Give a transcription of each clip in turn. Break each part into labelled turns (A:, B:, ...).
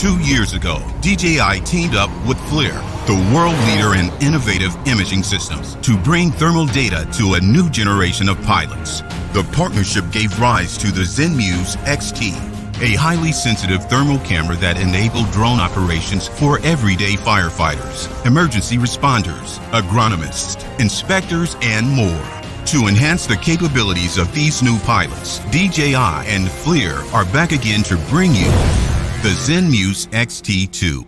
A: 2 years ago, DJI teamed up with FLIR, the world leader in innovative imaging systems, to bring thermal data to a new generation of pilots. The partnership gave rise to the Zenmuse XT, a highly sensitive thermal camera that enabled drone operations for everyday firefighters, emergency responders, agronomists, inspectors, and more. To enhance the capabilities of these new pilots, DJI and FLIR are back again to bring you the Zenmuse XT2,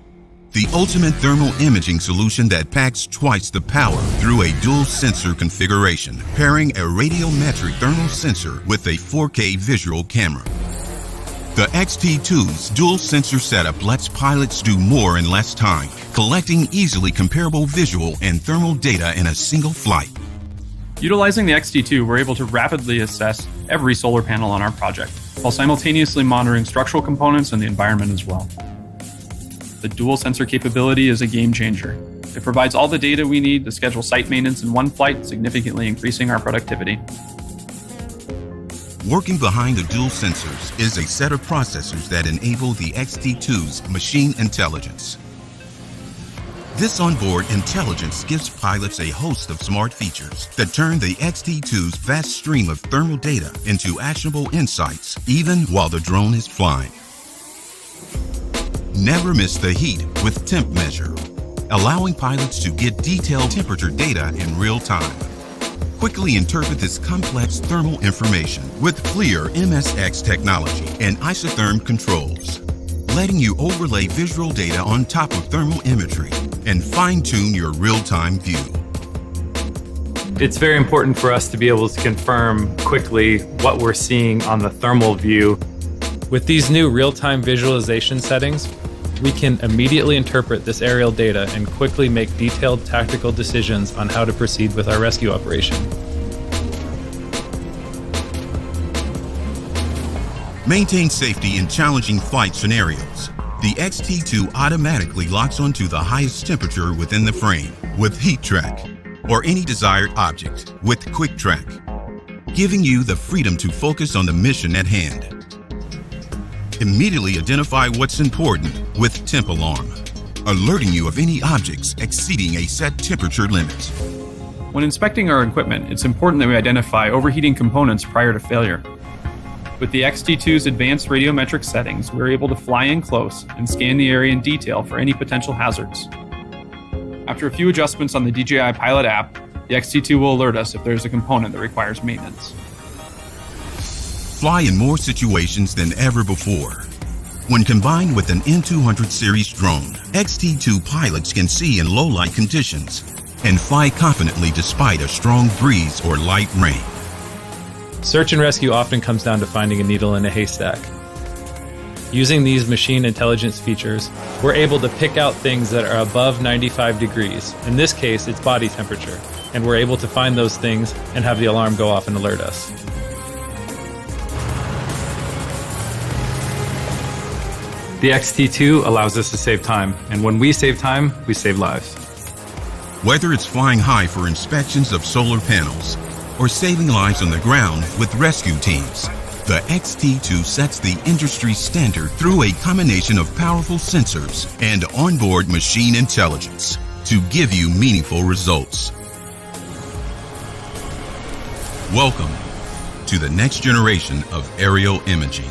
A: the ultimate thermal imaging solution that packs twice the power through a dual sensor configuration, pairing a radiometric thermal sensor with a 4K visual camera. The XT2's dual sensor setup lets pilots do more in less time, collecting easily comparable visual and thermal data in a single flight.
B: Utilizing the XT2, we're able to rapidly assess every solar panel on our project, while simultaneously monitoring structural components and the environment as well. The dual sensor capability is a game changer. It provides all the data we need to schedule site maintenance in one flight, significantly increasing our productivity.
A: Working behind the dual sensors is a set of processors that enable the XT2's machine intelligence. This onboard intelligence gives pilots a host of smart features that turn the XT2's vast stream of thermal data into actionable insights, even while the drone is flying. Never miss the heat with Temp Measure, allowing pilots to get detailed temperature data in real time. Quickly interpret this complex thermal information with FLIR MSX technology and isotherm controls, letting you overlay visual data on top of thermal imagery and fine-tune your real-time view.
C: It's very important for us to be able to confirm quickly what we're seeing on the thermal view. With these new real-time visualization settings, we can immediately interpret this aerial data and quickly make detailed tactical decisions on how to proceed with our rescue operation.
A: Maintain safety in challenging flight scenarios. The XT2 automatically locks onto the highest temperature within the frame with Heat Track, or any desired object with Quick Track, giving you the freedom to focus on the mission at hand. Immediately identify what's important with Temp Alarm, alerting you of any objects exceeding a set temperature limit.
B: When inspecting our equipment, it's important that we identify overheating components prior to failure. With the XT2's advanced radiometric settings, we're able to fly in close and scan the area in detail for any potential hazards. After a few adjustments on the DJI Pilot app, the XT2 will alert us if there's a component that requires maintenance.
A: Fly in more situations than ever before. When combined with an N200 series drone, XT2 pilots can see in low light conditions and fly confidently despite a strong breeze or light rain.
C: Search and rescue often comes down to finding a needle in a haystack. Using these machine intelligence features, we're able to pick out things that are above 95 degrees. In this case, it's body temperature, and we're able to find those things and have the alarm go off and alert us. The XT2 allows us to save time, and when we save time, we save lives.
A: Whether it's flying high for inspections of solar panels or saving lives on the ground with rescue teams, the XT2 sets the industry standard through a combination of powerful sensors and onboard machine intelligence to give you meaningful results. Welcome to the next generation of aerial imaging.